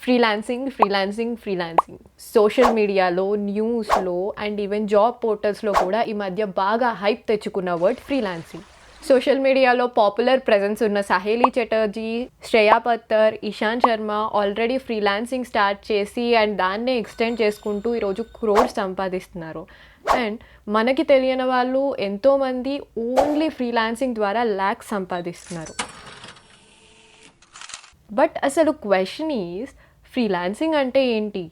Freelancing social మీడియాలో, న్యూస్లో and even job పోర్టల్స్లో కూడా ఈ మధ్య బాగా హైప్ తెచ్చుకున్న వర్డ్ ఫ్రీలాన్సింగ్. సోషల్ మీడియాలో పాపులర్ ప్రెజెన్స్ ఉన్న Saheli Chatterjee, Shreya Pattar, Ishant Sharma already freelancing start చేసి అండ్ దాన్నే ఎక్స్టెండ్ చేసుకుంటూ ఈరోజు క్రోర్స్ సంపాదిస్తున్నారు. అండ్ మనకి తెలియని వాళ్ళు ఎంతోమంది ఓన్లీ ఫ్రీలాన్సింగ్ ద్వారా ల్యాక్స్ సంపాదిస్తున్నారు. బట్ అసలు క్వశ్చన్ ఈజ్, ఫ్రీలాన్సింగ్ అంటే ఏంటి?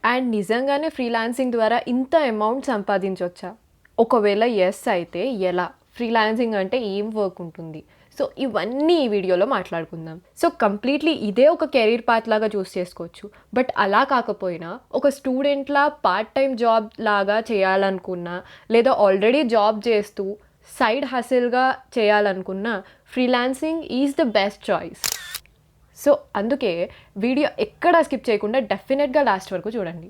అండ్ నిజంగానే ఫ్రీలాన్సింగ్ ద్వారా ఇంత అమౌంట్ సంపాదించవచ్చా? ఒకవేళ ఎస్ అయితే ఎలా? ఫ్రీలాన్సింగ్ అంటే ఏం వర్క్ ఉంటుంది? సో ఇవన్నీ ఈ వీడియోలో మాట్లాడుకుందాం. సో కంప్లీట్లీ ఇదే ఒక కెరీర్ పాత్ లాగా చూస్ చేసుకోవచ్చు. బట్ అలా కాకపోయినా ఒక స్టూడెంట్లా పార్ట్ టైం జాబ్ లాగా చేయాలనుకున్నా, లేదా ఆల్రెడీ జాబ్ చేస్తూ సైడ్ హసిల్గా చేయాలనుకున్నా freelancing is the best choice. So అందుకే వీడియో ఎక్కడా స్కిప్ చేయకుండా డెఫినెట్గా లాస్ట్ వరకు చూడండి.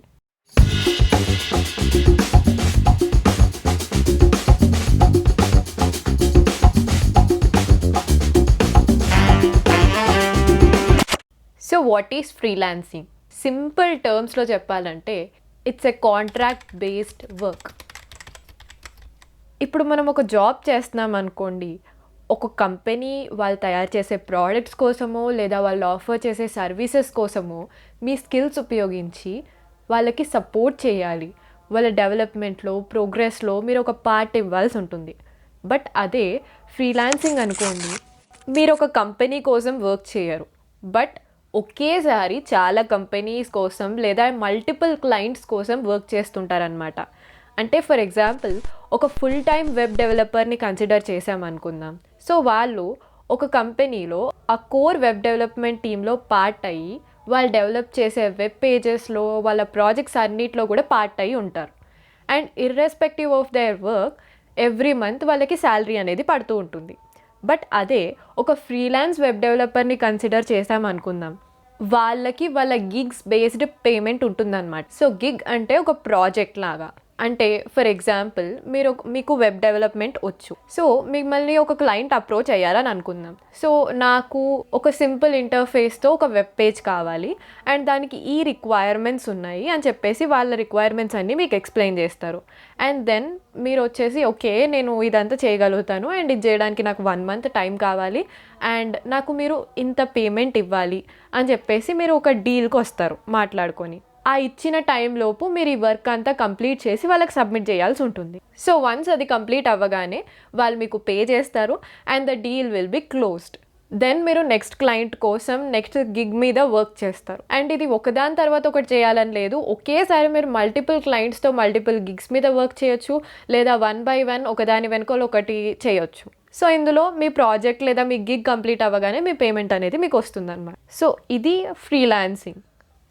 So what is freelancing? Simple టర్మ్స్లో చెప్పాలంటే it's a contract based work. ఇప్పుడు మనం ఒక జాబ్ చేస్తున్నాం అనుకోండి, ఒక కంపెనీ వాళ్ళు తయారు చేసే ప్రోడక్ట్స్ కోసమో లేదా వాళ్ళు ఆఫర్ చేసే సర్వీసెస్ కోసమో మీ స్కిల్స్ ఉపయోగించి వాళ్ళకి సపోర్ట్ చేయాలి. వాళ్ళ డెవలప్మెంట్లో, ప్రోగ్రెస్లో మీరు ఒక పార్ట్ ఇవ్వాల్సి ఉంటుంది. బట్ అదే ఫ్రీలాన్సింగ్ అనుకోండి, మీరు ఒక కంపెనీ కోసం వర్క్ చేయరు, బట్ ఒకేసారి చాలా కంపెనీస్ కోసం లేదా మల్టిపుల్ క్లయింట్స్ కోసం వర్క్ చేస్తుంటారనమాట. అంటే ఫర్ ఎగ్జాంపుల్ ఒక ఫుల్ టైం వెబ్ డెవలపర్ని కన్సిడర్ చేసామనుకుందాం. సో వాళ్ళు ఒక కంపెనీలో ఆ కోర్ వెబ్ డెవలప్మెంట్ టీంలో పార్ట్ అయ్యి వాళ్ళు డెవలప్ చేసే వెబ్ పేజెస్లో, వాళ్ళ ప్రాజెక్ట్స్ అన్నిట్లో కూడా పార్ట్ అయ్యి ఉంటారు. And irrespective of their work every month వాళ్ళకి శాలరీ అనేది పడుతూ ఉంటుంది. బట్ అదే ఒక ఫ్రీలాన్స్ వెబ్ డెవలపర్ని కన్సిడర్ చేసామనుకుందాం, వాళ్ళకి వాళ్ళ గిగ్స్ బేస్డ్ పేమెంట్ ఉంటుందన్నమాట. సో గిగ్ అంటే ఒక ప్రాజెక్ట్ లాగా. అంటే ఫర్ ఎగ్జాంపుల్ మీకు వెబ్ డెవలప్మెంట్ వచ్చు. సో మిమ్మల్ని ఒక క్లయింట్ అప్రోచ్ అయ్యారని అనుకుందాం. సో నాకు ఒక సింపుల్ ఇంటర్ఫేస్తో ఒక వెబ్ పేజ్ కావాలి అండ్ దానికి ఈ రిక్వైర్మెంట్స్ ఉన్నాయి అని చెప్పేసి వాళ్ళ రిక్వైర్మెంట్స్ అన్నీ మీకు ఎక్స్ప్లెయిన్ చేస్తారు. అండ్ దెన్ మీరు వచ్చేసి ఓకే నేను ఇదంతా చేయగలుగుతాను అండ్ ఇది చేయడానికి నాకు 1 month టైం కావాలి అండ్ నాకు మీరు ఇంత పేమెంట్ ఇవ్వాలి అని చెప్పేసి మీరు ఒక డీల్కి వస్తారు మాట్లాడుకొని. ఆ ఇచ్చిన టైంలోపు మీరు ఈ వర్క్ అంతా కంప్లీట్ చేసి వాళ్ళకి సబ్మిట్ చేయాల్సి ఉంటుంది. సో వన్స్ అది కంప్లీట్ అవ్వగానే వాళ్ళు మీకు పే చేస్తారు and the deal will be closed. Then మీరు నెక్స్ట్ క్లయింట్ కోసం నెక్స్ట్ గిగ్ మీద వర్క్ చేస్తారు. అండ్ ఇది ఒకదాని తర్వాత ఒకటి చేయాలని లేదు, ఒకేసారి మీరు మల్టిపుల్ క్లయింట్స్తో మల్టిపుల్ గిగ్స్ మీద వర్క్ చేయొచ్చు, లేదా 1 by 1 ఒకదాని వెనుక ఒకటి చేయొచ్చు. సో ఇందులో మీ ప్రాజెక్ట్ లేదా మీ గిగ్ కంప్లీట్ అవ్వగానే మీ పేమెంట్ అనేది మీకు వస్తుందన్నమాట. సో ఇది ఫ్రీలాన్సింగ్.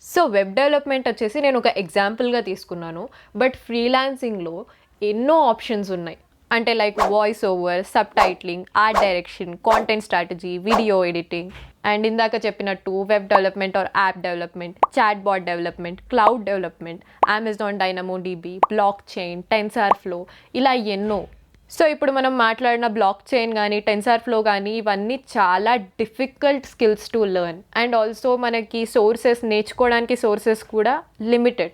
సో వెబ్ డెవలప్మెంట్ వచ్చేసి నేను ఒక ఎగ్జాంపుల్గా తీసుకున్నాను. బట్ ఫ్రీలాన్సింగ్లో ఎన్నో ఆప్షన్స్ ఉన్నాయి. అంటే like voice over, subtitling, art direction, content strategy, video editing, and ఇందాక చెప్పినట్టు web development or app development, chatbot development, cloud development, Amazon Dynamo DB, blockchain, TensorFlow, ఇలా ఎన్నో. సో ఇప్పుడు మనం మాట్లాడిన బ్లాక్ చైన్ కానీ, టెన్సార్ఫ్లో కానీ ఇవన్నీ చాలా difficult skills to learn. And also మనకి నేర్చుకోవడానికి సోర్సెస్ కూడా లిమిటెడ్.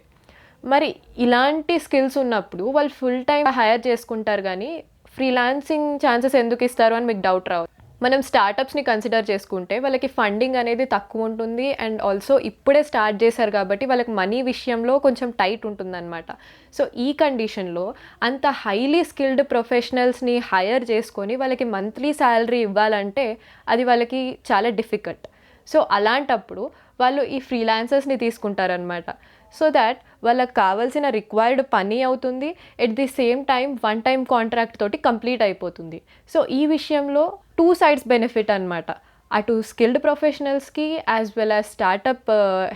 మరి ఇలాంటి స్కిల్స్ ఉన్నప్పుడు వాళ్ళు ఫుల్ టైం హైర్ చేసుకుంటారు కానీ ఫ్రీలాన్సింగ్ ఛాన్సెస్ ఎందుకు ఇస్తారు అని మీకు డౌట్ రావచ్చు. మనం స్టార్టప్స్ని కన్సిడర్ చేసుకుంటే వాళ్ళకి ఫండింగ్ అనేది తక్కువ ఉంటుంది అండ్ ఆల్సో ఇప్పుడే స్టార్ట్ చేశారు కాబట్టి వాళ్ళకి మనీ విషయంలో కొంచెం టైట్ ఉంటుందన్నమాట. సో ఈ కండిషన్లో అంత హైలీ స్కిల్డ్ ప్రొఫెషనల్స్ని హైర్ చేసుకొని వాళ్ళకి మంత్లీ శాలరీ ఇవ్వాలంటే అది వాళ్ళకి చాలా డిఫికల్ట్. సో అలాంటప్పుడు వాళ్ళు ఈ ఫ్రీలాన్సర్స్ని తీసుకుంటారనమాట. సో దాట్ వాళ్ళకి కావాల్సిన రిక్వైర్డ్ పని అవుతుంది, at the same time 1 time contract తోటి కంప్లీట్ అయిపోతుంది. సో ఈ విషయంలో 2 sides బెనిఫిట్ అనమాట. అటు స్కిల్డ్ ప్రొఫెషనల్స్కి as well as startup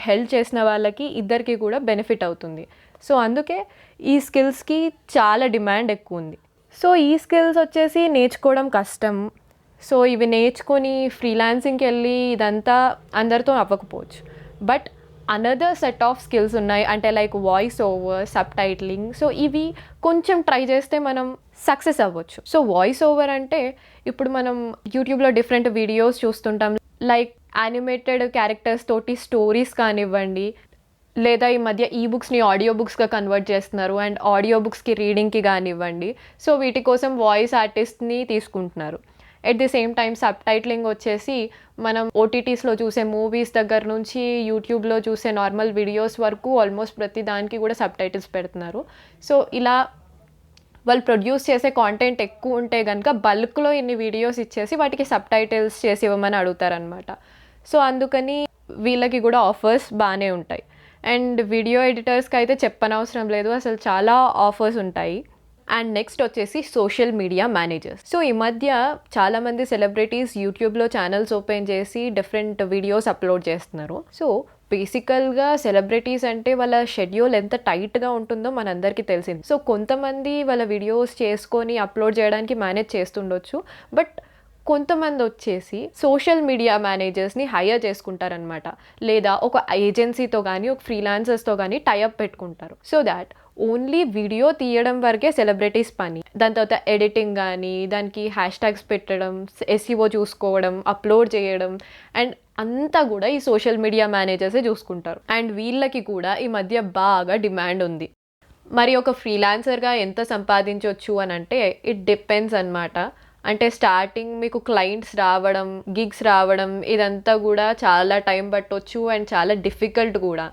help చేసిన వాళ్ళకి ఇద్దరికి కూడా బెనిఫిట్ అవుతుంది. సో అందుకే ఈ స్కిల్స్కి చాలా డిమాండ్ ఎక్కువ ఉంది. సో ఈ స్కిల్స్ వచ్చేసి నేర్చుకోవడం కష్టం. సో ఇవి నేర్చుకొని ఫ్రీలాన్సింగ్కి వెళ్ళి ఇదంతా అందరితో అవ్వకపోవచ్చు. But another set of skills ఉన్నాయి, అంటే like voice over, subtitling. So ఇవి కొంచెం ట్రై చేస్తే మనం సక్సెస్ అవ్వచ్చు. సో వాయిస్ ఓవర్ అంటే ఇప్పుడు మనం యూట్యూబ్లో డిఫరెంట్ వీడియోస్ చూస్తుంటాం, లైక్ యానిమేటెడ్ క్యారెక్టర్స్ తోటి స్టోరీస్ కానివ్వండి, లేదా ఈ మధ్య ఈబుక్స్ని ఆడియో బుక్స్గా కన్వర్ట్ చేస్తున్నారు అండ్ ఆడియో బుక్స్కి రీడింగ్కి కానివ్వండి. సో వీటి కోసం వాయిస్ ఆర్టిస్ట్ని తీసుకుంటున్నారు. At the same time sub titling వచ్చేసి మనం ఓటీటీస్లో చూసే మూవీస్ దగ్గర నుంచి యూట్యూబ్లో చూసే నార్మల్ వీడియోస్ వరకు ఆల్మోస్ట్ ప్రతి దానికి కూడా సబ్ టైటిల్స్ పెడుతున్నారు. సో ఇలా వాళ్ళు ప్రొడ్యూస్ చేసే కాంటెంట్ ఎక్కువ ఉంటే కనుక బల్క్లో ఇన్ని వీడియోస్ ఇచ్చేసి వాటికి సబ్ టైటిల్స్ చేసి ఇవ్వమని అడుగుతారనమాట. సో అందుకని వీళ్ళకి కూడా ఆఫర్స్ బాగానే ఉంటాయి. అండ్ వీడియో ఎడిటర్స్కి అయితే చెప్పనవసరం లేదు, అసలు చాలా ఆఫర్స్ ఉంటాయి. అండ్ నెక్స్ట్ వచ్చేసి సోషల్ మీడియా మేనేజర్స్. సో ఈ మధ్య చాలామంది సెలబ్రిటీస్ యూట్యూబ్లో ఛానల్స్ ఓపెన్ చేసి డిఫరెంట్ వీడియోస్ అప్లోడ్ చేస్తున్నారు. సో బేసికల్గా సెలబ్రిటీస్ అంటే వాళ్ళ షెడ్యూల్ ఎంత టైట్గా ఉంటుందో మనందరికీ తెలిసింది. సో కొంతమంది వాళ్ళ వీడియోస్ చేసుకొని అప్లోడ్ చేయడానికి మేనేజ్ చేస్తుండొచ్చు, బట్ కొంతమంది వచ్చేసి సోషల్ మీడియా మేనేజర్స్ని హైర్ చేసుకుంటారనమాట, లేదా ఒక ఏజెన్సీతో కానీ ఒక ఫ్రీలాన్సర్స్తో కానీ టైఅప్ పెట్టుకుంటారు. సో దాట్ ఓన్లీ వీడియో తీయడం వరకే సెలబ్రిటీస్ పని. దాని తర్వాత ఎడిటింగ్ కానీ, దానికి హ్యాష్ ట్యాగ్స్ పెట్టడం, ఎస్ఈఓ చూసుకోవడం, అప్లోడ్ చేయడం అండ్ అంతా కూడా ఈ సోషల్ మీడియా మేనేజర్సే చూసుకుంటారు. అండ్ వీళ్ళకి కూడా ఈ మధ్య బాగా డిమాండ్ ఉంది. మరి ఒక ఫ్రీలాన్సర్గా ఎంత సంపాదించవచ్చు అని అంటే ఇట్ డిపెండ్స్ అన్నమాట. అంటే స్టార్టింగ్ మీకు క్లయింట్స్ రావడం, గిగ్స్ రావడం ఇదంతా కూడా చాలా టైం పట్టవచ్చు అండ్ చాలా డిఫికల్ట్ కూడా.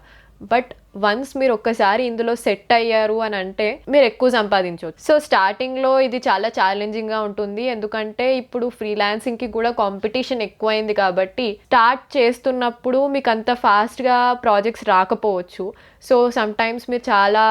బట్ వన్స్ మీరు ఒక్కసారి ఇందులో సెట్ అయ్యారు అని అంటే మీరు ఎక్కువ సంపాదించవచ్చు. సో స్టార్టింగ్లో ఇది చాలా ఛాలెంజింగ్గా ఉంటుంది, ఎందుకంటే ఇప్పుడు ఫ్రీలాన్సింగ్కి కూడా కాంపిటీషన్ ఎక్కువైంది కాబట్టి స్టార్ట్ చేస్తున్నప్పుడు మీకు అంత ఫాస్ట్గా ప్రాజెక్ట్స్ రాకపోవచ్చు. సో సమ్టైమ్స్ మీరు చాలా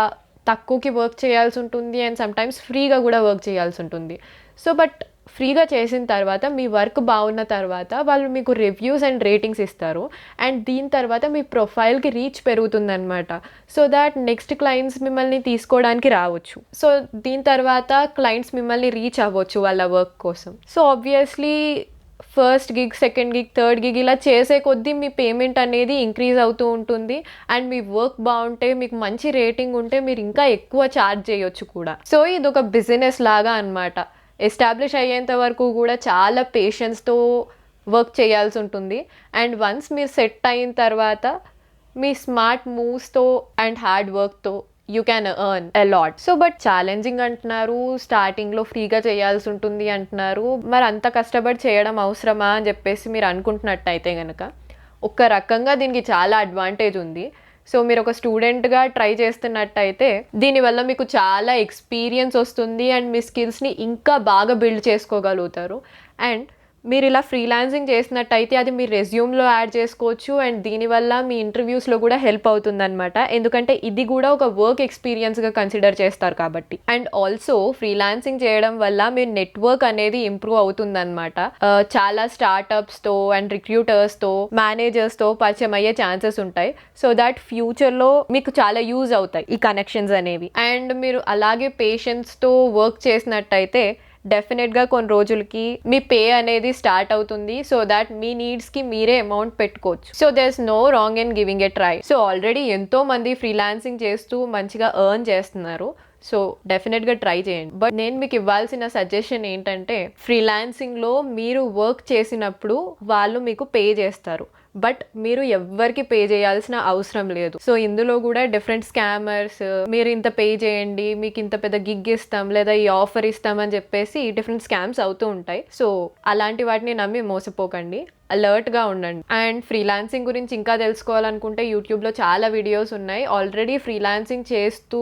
తక్కువకి వర్క్ చేయాల్సి ఉంటుంది అండ్ సమ్టైమ్స్ ఫ్రీగా కూడా వర్క్ చేయాల్సి ఉంటుంది. సో బట్ ఫ్రీగా చేసిన తర్వాత మీ వర్క్ బాగున్న తర్వాత వాళ్ళు మీకు రివ్యూస్ అండ్ రేటింగ్స్ ఇస్తారు అండ్ దీని తర్వాత మీ ప్రొఫైల్కి రీచ్ పెరుగుతుందన్నమాట. సో దాట్ నెక్స్ట్ క్లయింట్స్ మిమ్మల్ని తీసుకోవడానికి రావచ్చు. సో దీని తర్వాత క్లయింట్స్ మిమ్మల్ని రీచ్ అవ్వచ్చు వాళ్ళ వర్క్ కోసం. So obviously first gig, second gig, third gig ఇలా చేసే కొద్దీ మీ పేమెంట్ అనేది ఇంక్రీజ్ అవుతూ ఉంటుంది అండ్ మీ వర్క్ బాగుంటే, మీకు మంచి రేటింగ్ ఉంటే మీరు ఇంకా ఎక్కువ ఛార్జ్ చేయొచ్చు కూడా. సో ఇది ఒక బిజినెస్ లాగా అన్నమాట. ఎస్టాబ్లిష్ అయ్యేంత వరకు కూడా చాలా పేషెన్స్తో వర్క్ చేయాల్సి ఉంటుంది అండ్ వన్స్ మీరు సెట్ అయిన తర్వాత మీ స్మార్ట్ మూవ్స్తో అండ్ హార్డ్ వర్క్తో you can earn a lot. So but challenging అంటున్నారు, స్టార్టింగ్లో ఫ్రీగా చేయాల్సి ఉంటుంది అంటున్నారు. మరి అంత కష్టపడి చేయడం అవసరమా అని చెప్పేసి మీరు అనుకుంటున్నట్టయితే కనుక ఒక రకంగా దీనికి చాలా అడ్వాంటేజ్ ఉంది. సో మీరు ఒక స్టూడెంట్గా ట్రై చేస్తున్నట్టయితే దీనివల్ల మీకు చాలా ఎక్స్పీరియన్స్ వస్తుంది అండ్ మీ స్కిల్స్ని ఇంకా బాగా బిల్డ్ చేసుకోగలుగుతారు. అండ్ మీరు ఇలా ఫ్రీలాన్సింగ్ చేసినట్టయితే అది మీ రెజ్యూమ్లో యాడ్ చేసుకోవచ్చు అండ్ దీనివల్ల మీ ఇంటర్వ్యూస్లో కూడా హెల్ప్ అవుతుందన్నమాట, ఎందుకంటే ఇది కూడా ఒక వర్క్ ఎక్స్పీరియన్స్గా కన్సిడర్ చేస్తారు కాబట్టి. అండ్ ఆల్సో ఫ్రీలాన్సింగ్ చేయడం వల్ల మీ నెట్వర్క్ అనేది ఇంప్రూవ్ అవుతుందన్నమాట. చాలా స్టార్టప్స్తో అండ్ రిక్రూటర్స్తో, మేనేజర్స్తో పరిచయం అయ్యే ఛాన్సెస్ ఉంటాయి. సో దాట్ ఫ్యూచర్లో మీకు చాలా యూజ్ అవుతాయి ఈ కనెక్షన్స్ అనేవి. అండ్ మీరు అలాగే పేషెన్స్తో వర్క్ చేసినట్టయితే డెఫినెట్గా కొన్ని రోజులకి మీ పే అనేది స్టార్ట్ అవుతుంది. సో దాట్ మీ నీడ్స్కి మీరే అమౌంట్ పెట్టుకోవచ్చు. So there is no wrong in giving a try. So already ఎంతో మంది ఫ్రీలాన్సింగ్ చేస్తూ మంచిగా ఎర్న్ చేస్తున్నారు. సో డెఫినెట్గా ట్రై చేయండి. బట్ నేను మీకు ఇవ్వాల్సిన సజెషన్ ఏంటంటే ఫ్రీలాన్సింగ్లో మీరు వర్క్ చేసినప్పుడు వాళ్ళు మీకు పే చేస్తారు, బట్ మీరు ఎవ్వరికి పే చేయాల్సిన అవసరం లేదు. సో ఇందులో కూడా డిఫరెంట్ స్కామర్స్ మీరు ఇంత పే చేయండి, మీకు ఇంత పెద్ద గిగ్ ఇస్తాం లేదా ఈ ఆఫర్ ఇస్తామని చెప్పేసి డిఫరెంట్ స్కామ్స్ అవుతూ ఉంటాయి. సో అలాంటి వాటిని నమ్మి మోసపోకండి, అలర్ట్గా ఉండండి. అండ్ ఫ్రీలాన్సింగ్ గురించి ఇంకా తెలుసుకోవాలనుకుంటే యూట్యూబ్లో చాలా వీడియోస్ ఉన్నాయి. ఆల్రెడీ ఫ్రీలాన్సింగ్ చేస్తూ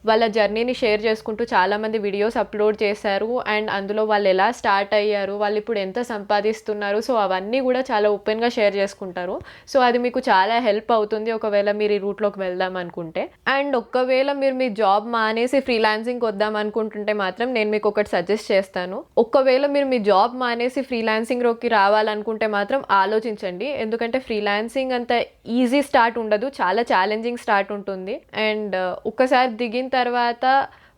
వాళ్ళ జర్నీని షేర్ చేసుకుంటూ చాలామంది వీడియోస్ అప్లోడ్ చేశారు అండ్ అందులో వాళ్ళు ఎలా స్టార్ట్ అయ్యారు, వాళ్ళు ఇప్పుడు ఎంత సంపాదిస్తున్నారు, సో అవన్నీ కూడా చాలా ఓపెన్గా షేర్ చేసుకుంటారు. సో అది మీకు చాలా హెల్ప్ అవుతుంది ఒకవేళ మీరు ఈ రూట్లోకి వెళ్దాం అనుకుంటే. అండ్ ఒకవేళ మీరు మీ జాబ్ మానేసి ఫ్రీలాన్సింగ్కి వద్దాం అనుకుంటుంటే మాత్రం నేను మీకు ఒకటి సజెస్ట్ చేస్తాను. ఒకవేళ మీరు మీ జాబ్ మానేసి ఫ్రీలాన్సింగ్లోకి రావాలనుకుంటే మాత్రం ఆలోచించండి, ఎందుకంటే ఫ్రీలాన్సింగ్ అంత ఈజీ స్టార్ట్ ఉండదు, చాలా ఛాలెంజింగ్ స్టార్ట్ ఉంటుంది. అండ్ ఒక్కసారి దిగిన తర్వాత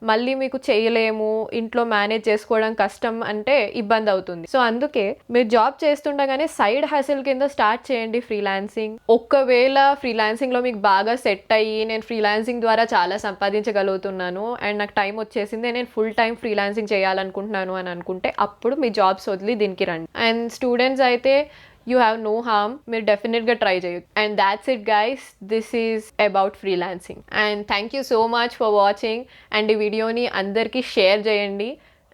మళ్ళీ మీకు చేయలేము, ఇంట్లో మేనేజ్ చేసుకోవడం కష్టం అంటే ఇబ్బంది అవుతుంది. సో అందుకే మీరు జాబ్ చేస్తుండగానే సైడ్ హసిల్ కింద స్టార్ట్ చేయండి ఫ్రీలాన్సింగ్. ఒకవేళ ఫ్రీలాన్సింగ్లో మీకు బాగా సెట్ అయ్యి నేను ఫ్రీలాన్సింగ్ ద్వారా చాలా సంపాదించగలుగుతున్నాను అండ్ నాకు టైం వచ్చేసింది, నేను ఫుల్ టైం ఫ్రీలాన్సింగ్ చేయాలనుకుంటున్నాను అని అనుకుంటే అప్పుడు మీ జాబ్స్ వదిలి దీనికి రండి. అండ్ స్టూడెంట్స్ అయితే యూ హ్యావ్ నో హార్మ్. మీరు డెఫినెట్గా ట్రై చేయొచ్చు. And that's it guys, this is about freelancing. And thank you so much for watching. And ఈ వీడియోని అందరికీ షేర్ చేయండి.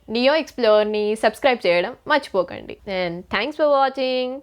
నియో ఎక్స్ప్లోర్ని సబ్స్క్రైబ్ చేయడం మర్చిపోకండి. And thanks for watching.